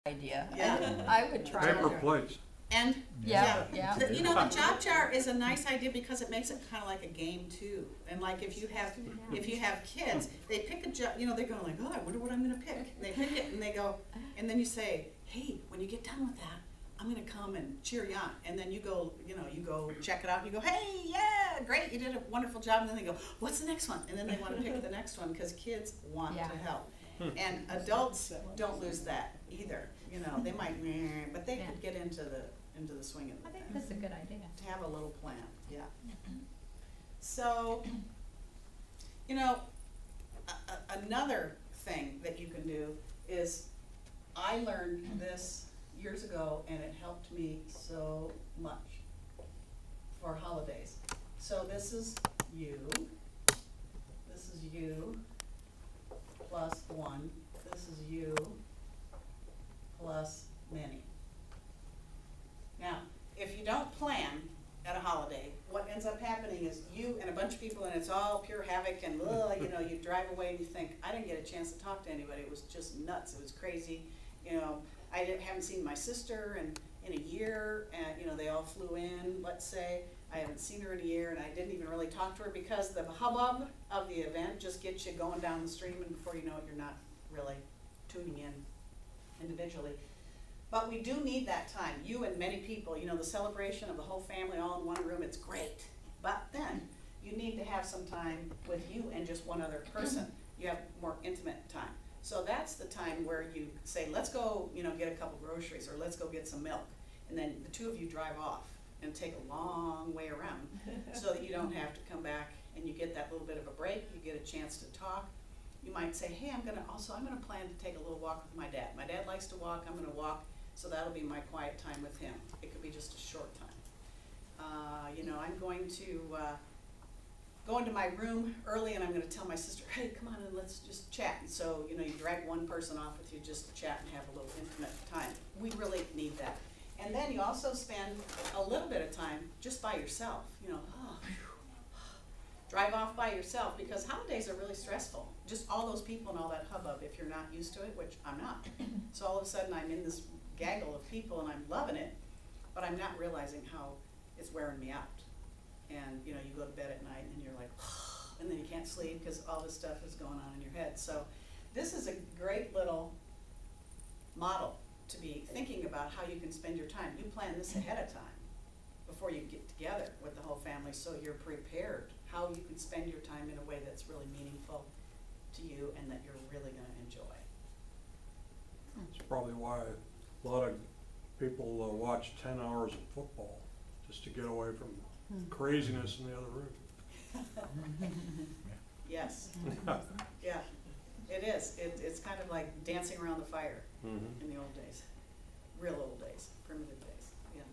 idea. Yeah. I would try Paper it. plates. And, Yeah, yeah. You know, the job jar is a nice idea because it makes it kind of like a game too. And like if you have kids, they pick a job, you know, they're going like, oh, I wonder what I'm gonna pick. And they pick it and they go, and then you say, hey, when you get done with that, I'm gonna come and cheer you on. And then you go, you know, you go check it out and you go, hey, yeah, great, you did a wonderful job. And then they go, what's the next one? And then they wanna pick the next one because kids want Yeah. to help. And adults don't lose that either. You know, they might, but they could get into the swing of I the think thing. that's a good idea. To have a little plan, yeah. So, you know, another thing that you can do is, I learned this years ago and it helped me so much for holidays. So this is you plus one, this is you plus many. Now, if you don't plan at a holiday, what ends up happening is you and a bunch of people, and it's all pure havoc, and you know, you drive away and you think, I didn't get a chance to talk to anybody. It was just nuts. It was crazy. You know, haven't seen my sister in a year, and you know, they all flew in, let's say. I haven't seen her in a year, and I didn't even really talk to her because the hubbub of the event just gets you going down the stream, and before you know it, you're not really tuning in individually. But we do need that time, you and many people, you know, the celebration of the whole family all in one room, it's great. But then you need to have some time with you and just one other person. You have more intimate time. So that's the time where you say, let's go, you know, get a couple groceries, or let's go get some milk. And then the two of you drive off and take a long way around so that you don't have to come back, and you get that little bit of a break, you get a chance to talk. You might say, hey, I'm gonna plan to take a little walk with my dad. My dad likes to walk, I'm gonna walk. So that'll be my quiet time with him. It could be just a short time. You know, I'm going to go into my room early, and I'm gonna tell my sister, hey, come on and let's just chat. And so, you know, you drag one person off with you just to chat and have a little intimate time. We really need that. And then you also spend a little bit of time just by yourself, you know, drive off by yourself, because holidays are really stressful. Just all those people and all that hubbub, if you're not used to it, which I'm not. So all of a sudden I'm in this gaggle of people and I'm loving it, but I'm not realizing how it's wearing me out. And you know, you go to bed at night and you're like, and then you can't sleep because all this stuff is going on in your head. So this is a great little model to be thinking about how you can spend your time. You plan this ahead of time before you get together with the whole family, so you're prepared how you can spend your time in a way that's really meaningful to you and that you're really going to enjoy. It's probably why a lot of people watch 10 hours of football just to get away from craziness in the other room. Yes. Yeah, it is. It's kind of like dancing around the fire in the old days, real old days, primitive days. Yeah.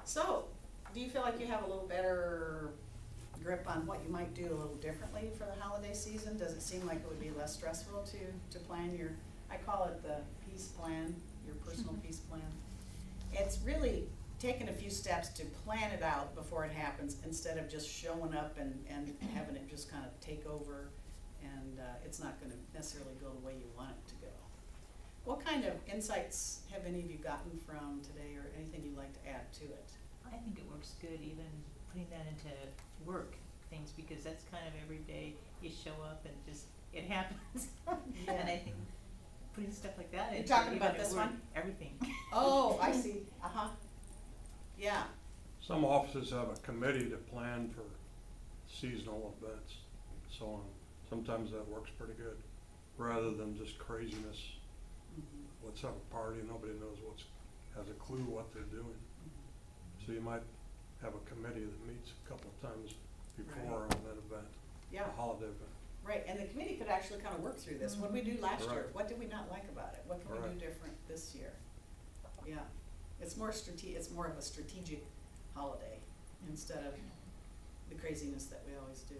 So, do you feel like you have a little better grip on what you might do a little differently for the holiday season? Does it seem like it would be less stressful to plan your, I call it the peace plan, your personal peace plan? It's really taking a few steps to plan it out before it happens, instead of just showing up and having it just kind of take over, and it's not going to necessarily go the way you want it to go. What kind of insights have any of you gotten from today, or anything you'd like to add to it? I think it works good, even putting that into work things, because that's kind of every day you show up and just, it happens. Yeah. And I think putting stuff like that You're into talking even about at this work, one? everything. Oh, I see. Yeah. Some offices have a committee to plan for seasonal events and so on. Sometimes that works pretty good, rather than just craziness. Let's have a party, nobody has a clue what they're doing. So you might have a committee that meets a couple of times before on that event, Yeah. a holiday event. Right, and the committee could actually kind of work through this. What did we do last year? Right. What did we not like about it? What can we Right. do different this year? Yeah, it's more it's more of a strategic holiday instead of the craziness that we always do.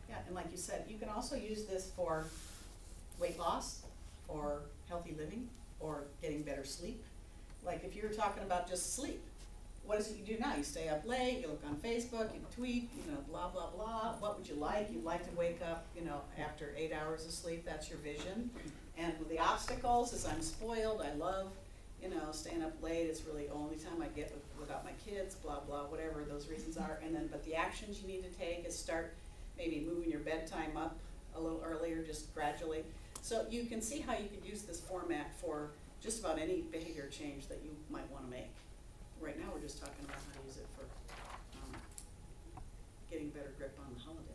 Yeah, and like you said, you can also use this for weight loss, or healthy living, or getting better sleep. Like if you were talking about just sleep, what is it you do now? You stay up late, you look on Facebook, you tweet, blah, blah, blah. What would you like? You'd like to wake up, after 8 hours of sleep, that's your vision. And with the obstacles is I'm spoiled, I love, staying up late, it's really the only time I get without my kids, blah, blah, whatever those reasons are. And then, but the actions you need to take is start maybe moving your bedtime up a little earlier, just gradually. So you can see how you could use this format for just about any behavior change that you might want to make. Right now, we're just talking about how to use it for getting better grip on the holidays.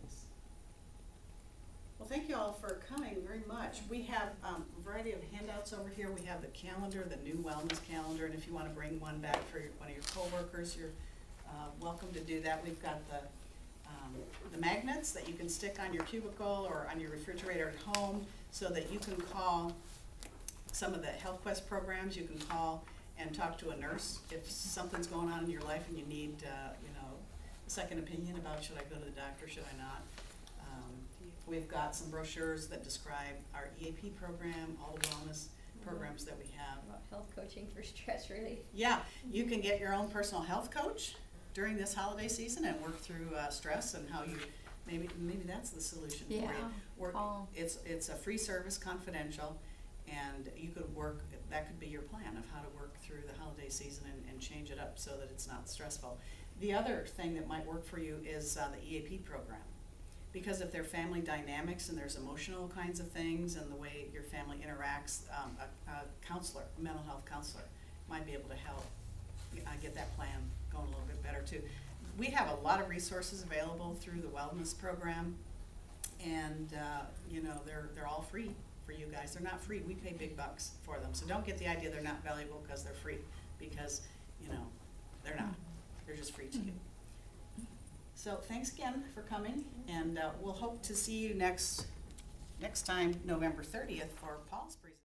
Well, thank you all for coming very much. We have a variety of handouts over here. We have the calendar, the new wellness calendar, and if you want to bring one back for one of your coworkers, you're welcome to do that. We've got the magnets that you can stick on your cubicle or on your refrigerator at home, so that you can call some of the Health Quest programs. You can call and talk to a nurse if something's going on in your life and you need, a second opinion about should I go to the doctor, should I not. We've got some brochures that describe our EAP program, all the wellness programs that we have. About health coaching for stress relief. Yeah, you can get your own personal health coach during this holiday season and work through stress and how you, maybe that's the solution for you. It's a free service, confidential, and you could work, that could be your plan of how to work through the holiday season and change it up so that it's not stressful. The other thing that might work for you is the EAP program. Because if there are family dynamics and there's emotional kinds of things and the way your family interacts, a counselor, a mental health counselor, might be able to help get that plan going a little bit better too. We have a lot of resources available through the wellness program, and they're all free for you guys. They're not free. We pay big bucks for them. So don't get the idea they're not valuable because they're free, because they're not. They're just free to you. So thanks again for coming, and we'll hope to see you next time, November 30th, for Paul's presentation.